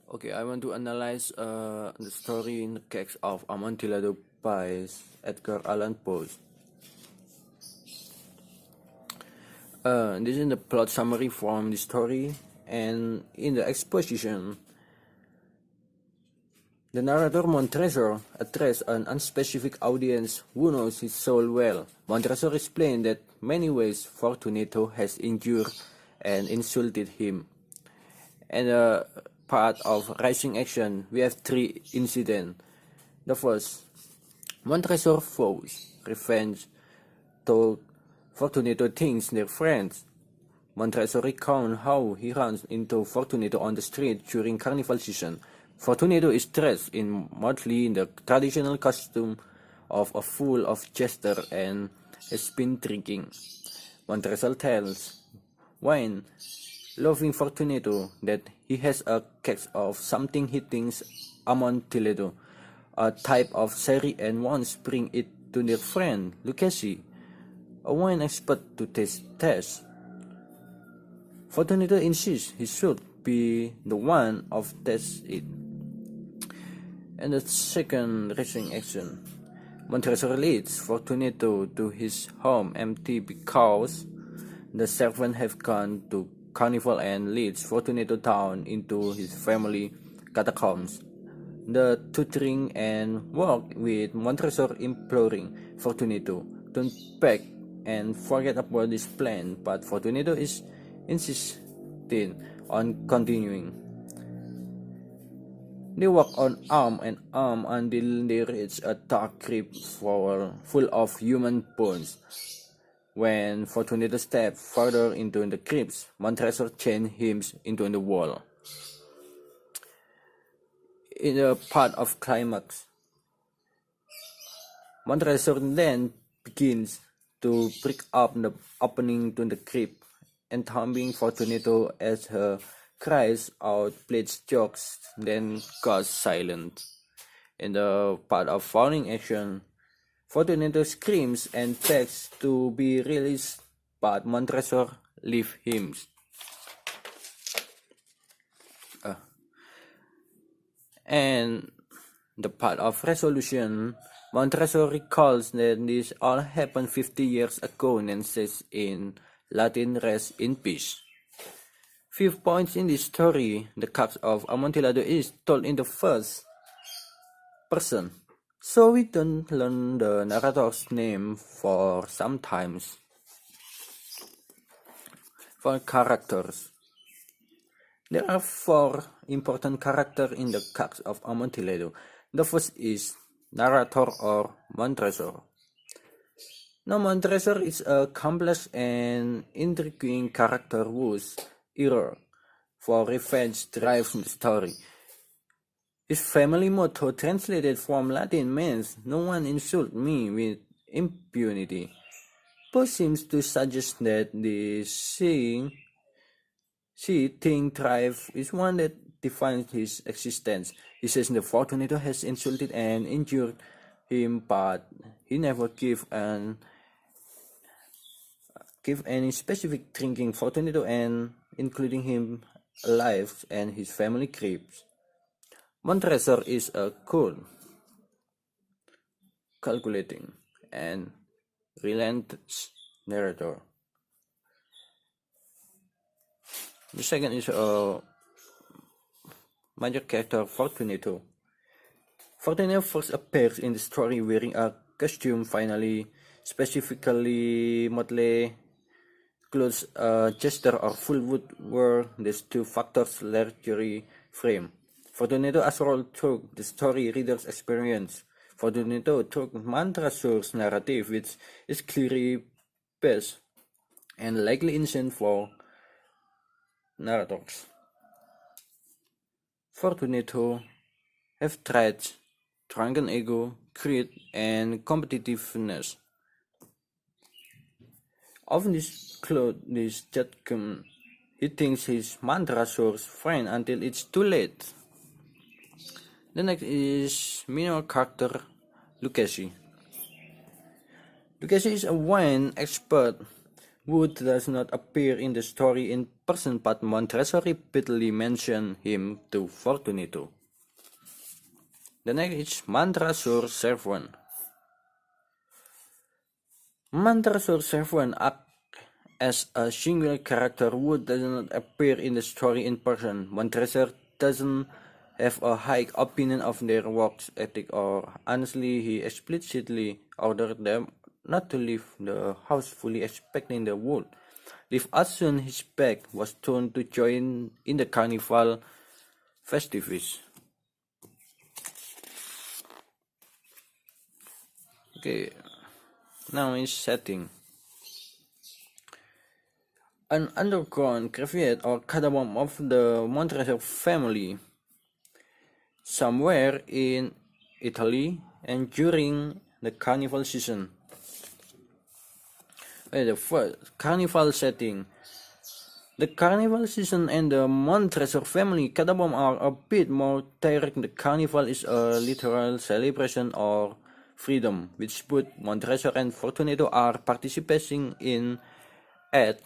Okay, I want to analyze the story in the Cask of Amontillado by Edgar Allan Poe. This is the plot summary from the story, and in the exposition, the narrator Montresor addressed an unspecific audience who knows his soul well. Montresor explained that many ways Fortunato has injured and insulted him. And part of Rising Action, we have three incidents. The first, Montresor vows revenge, told Fortunato thinks they're friends. Montresor recounts how he runs into Fortunato on the street during carnival season. Fortunato is dressed in motley in the traditional costume of a fool of jester and has been drinking. Montresor tells Wine, loving Fortunato, that he has a cask of something he thinks Amontillado, a type of sherry, and wants bring it to their friend Lucchesi, a wine expert, to test. Fortunato insists he should be the one of test it. And the second racing action, Montresor leads Fortunato to his home empty because the servants have gone to carnival and leads Fortunato down into his family catacombs. The two drink and walk with Montresor imploring Fortunato, don't back and forget about this plan, but Fortunato is insisting on continuing. They walk on arm in arm until they reach a dark crypt full of human bones. When Fortunato steps further into the crypt, Montresor chains him into the wall. In the part of climax, Montresor then begins to break up the opening to the crypt, entombing Fortunato as her cries out, plays jokes, then goes silent. In the part of falling action, Fortunato screams and begs to be released, but Montresor leaves him. And the part of resolution, Montresor recalls that this all happened 50 years ago and says in Latin, rest in peace. 5 points in this story, the Cask of Amontillado is told in the first person, so we don't learn the narrator's name for sometimes. For characters, there are 4 important characters in the Cask of Amontillado. The first is narrator or Montresor. Now, Montresor is a complex and intriguing character whose error for revenge drives the story. His family motto, translated from Latin, means "No one insult me with impunity." Poe seems to suggest that the see thing drive is one that defines his existence. He says that Fortunato has insulted and injured him, but he never give any specific drinking Fortunato and including him alive and his family creeps. Montresor is a cool, calculating, and relentless narrator. The second is a major character, Fortunato. Fortunato first appears in the story wearing a costume, finally, specifically motley clothes. Jester or fool would wear these two factors largely frame. Fortunato as role took the story reader's experience. Fortunato took Montresor's narrative, which is clearly best and likely insane for narrators. Fortunato have traits, drunken ego, greed, and competitiveness. Often this judgment, he thinks he's Montresor's friend until it's too late. The next is minor character, Lucchesi. Lucchesi is a wine expert Wood does not appear in the story in person, but Montresor repeatedly mentions him to Fortunato. The next is Montresor's servant. Montresor's servant acts as a singular character who does not appear in the story in person. Montresor doesn't have a high opinion of their work ethic, or honestly, he explicitly ordered them not to leave the house fully expecting the wood. Leave as soon his back was turned to join in the carnival festivities. Okay, now is setting. An underground graveyard or catacombs of the Montresor family, somewhere in Italy, and during the carnival season. The first carnival setting. The carnival season and the Montresor family catacombs are a bit more direct. The carnival is a literal celebration of freedom, which both Montresor and Fortunato are participating in at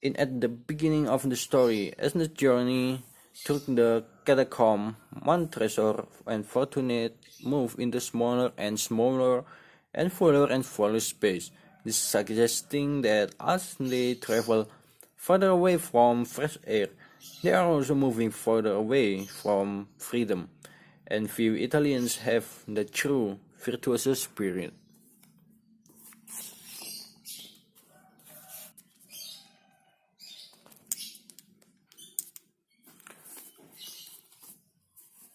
the beginning of the story. As the journey through the catacomb, Montresor and Fortunato move into smaller and smaller and fuller space, this suggesting that as they travel further away from fresh air, they are also moving further away from freedom, and few Italians have the true virtuoso spirit.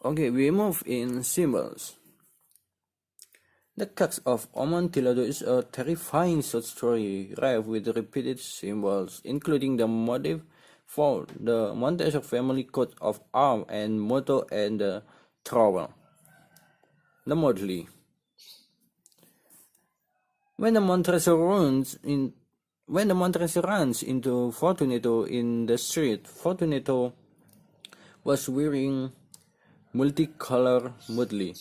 Okay, we move in symbols. The Cask of Amontillado is a terrifying short story rife with repeated symbols, including the motif for the Montresor family coat of arms and motto and the trowel. The motley. When the Montresor runs into Fortunato in the street, Fortunato was wearing multicolor motley.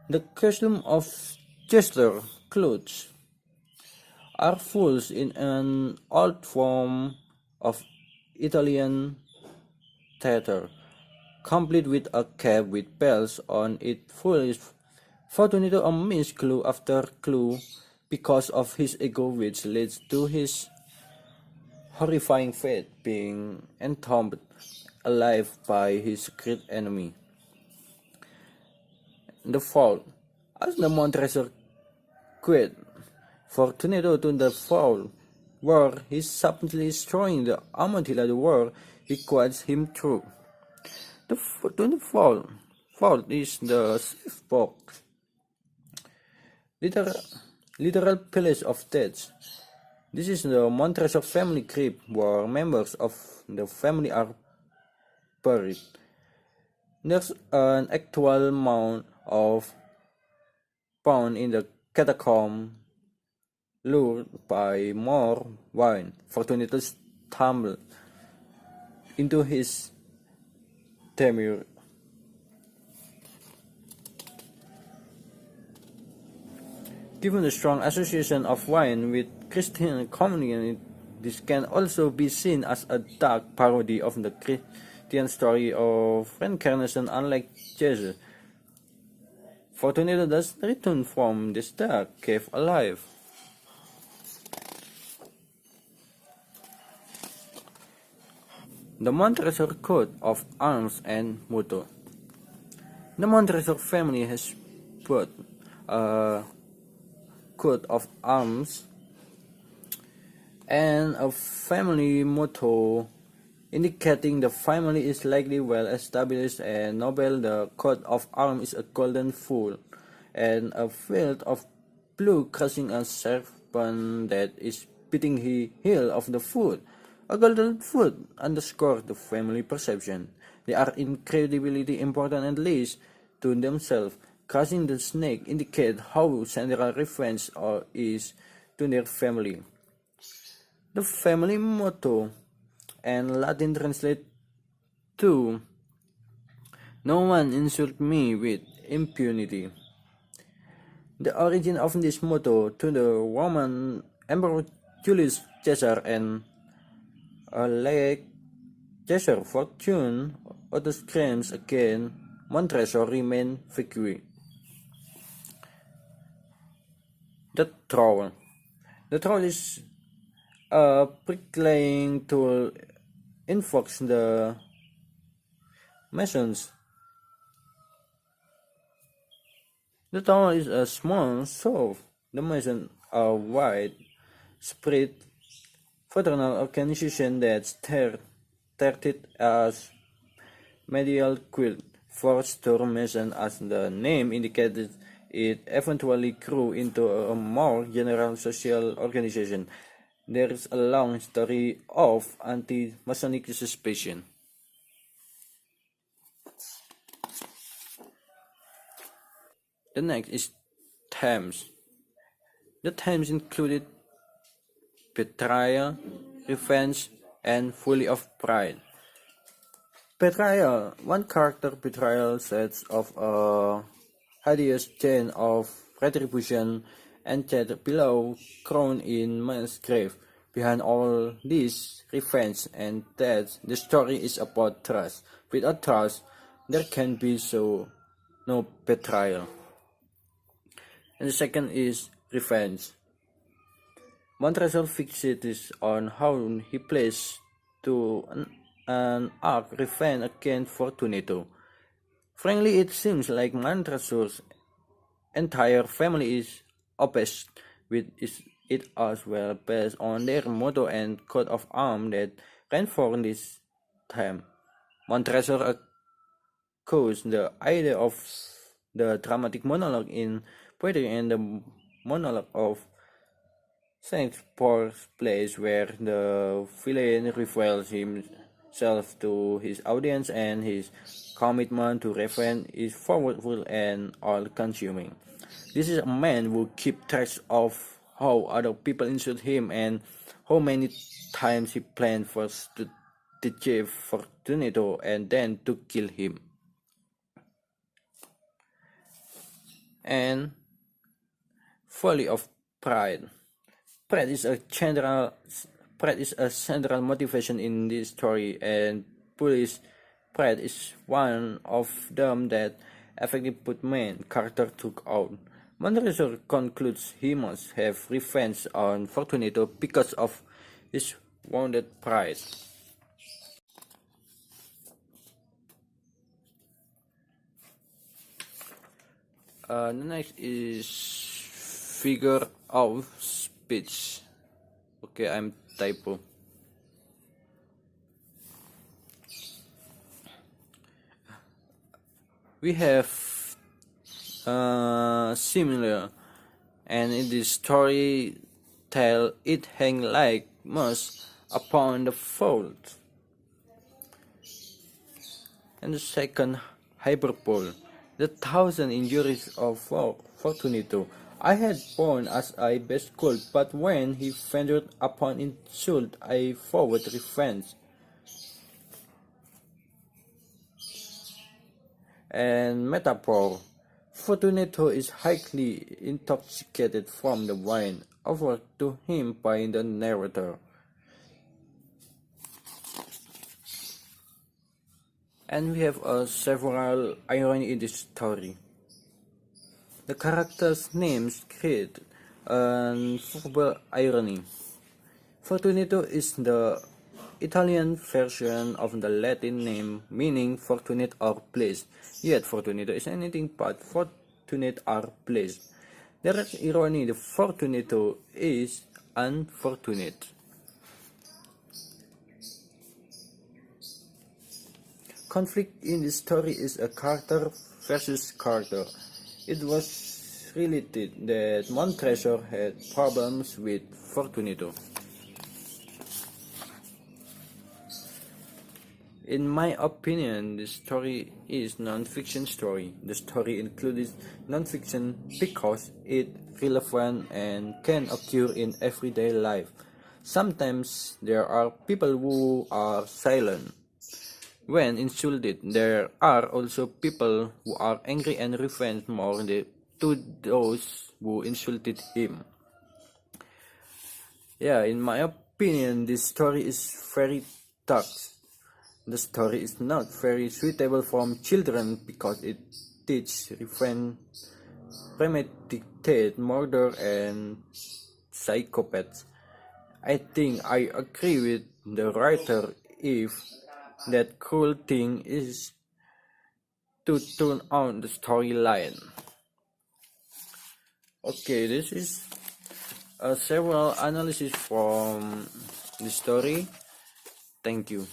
The costume of jester clothes are fools in an old form of Italian theater, complete with a cap with bells on it. Fools Fortunato a missed clue after clue because of his ego, which leads to his horrifying fate, being entombed alive by his great enemy. The fall. As the Montresor quit Fortunato to the fall, where he subtly destroying the Amontillado war requires him through. The fall is the safe box, literal place of death. This is the Montresor family crypt where members of the family are buried. There's an actual mound of found in the catacomb, lured by more wine. Fortunato stumbled into his demure. Given the strong association of wine with Christian communion, this can also be seen as a dark parody of the Christian story of reincarnation. Unlike Jesus, Fortunato does return from this dark cave alive. The Montresor coat of arms and motto. The Montresor family has both a coat of arms and a family motto, indicating the family is likely well established and noble. The coat of arms is a golden foal and a field of blue crushing a serpent that is beating the heel of the foot. A golden foot underscores the family perception. They are incredibly important and least to themselves. Crushing the snake indicates how central reference is to their family. The family motto and Latin translate to "No one insult me with impunity." The origin of this motto to the Roman Emperor Julius Caesar and like Caesar fortune Otto's claims against Montresor remain vague. The Troll. The Troll is a prickling tool invokes the Masons. The Troll is a small soul. The Masons are wide spread fraternal organization that started as medieval quilt for Mason, as the name indicated. It eventually grew into a more general social organization. There is a long history of anti-Masonic suspicion. The next is themes. The themes included betrayal, revenge, and fully of pride. Betrayal. One character betrayal sets of a hideous chain of retribution and that below crowned in man's grave. Behind all this revenge and death, the story is about trust. Without trust, there can be no betrayal. And the second is revenge. Montresor fixates on how he plays to an arc revenge against Fortunato. Frankly, it seems like Montresor's entire family is obsessed with it as well, based on their motto and coat of arms that reinforce this theme. Montresor echoes the idea of the dramatic monologue in poetry and the monologue of Shakespeare's plays, where the villain reveals himself to his audience and his commitment to revenge is powerful and all-consuming. This is a man who keeps track of how other people insult him and how many times he planned first to deceive Fortunato and then to kill him. And folly of pride. Pride is a central motivation in this story, and Bully's pride is one of them that effectively put main character took out. Montresor concludes he must have revenge on Fortunato because of his wounded pride. The next is figure of speech. Okay, I'm typo. We have similar, and in this story tell it hang like moss upon the fold. And the second hyperbole, the thousand injuries of Fortunato. I had borne as I best could, but when he ventured upon insult, I forward revenge. And metaphor. Fortunato is highly intoxicated from the wine offered to him by the narrator. And we have several irony in this story. The characters' names create an verbal irony. Fortunato is the Italian version of the Latin name meaning fortunate or blessed, yet Fortunato is anything but fortunate or blessed. There is irony, the Fortunato is unfortunate. Conflict in this story is a character versus character. It was related that Montresor had problems with Fortunato. In my opinion, this story is non-fiction story. The story includes non-fiction because it relevant and can occur in everyday life. Sometimes there are people who are silent when insulted. There are also people who are angry and revenge more to those who insulted him. Yeah, in my opinion, this story is very dark. The story is not very suitable for children because it teaches premeditated murder and psychopaths. I think I agree with the writer if that cruel thing is to turn on the storyline. Okay, this is several analysis from the story. Thank you.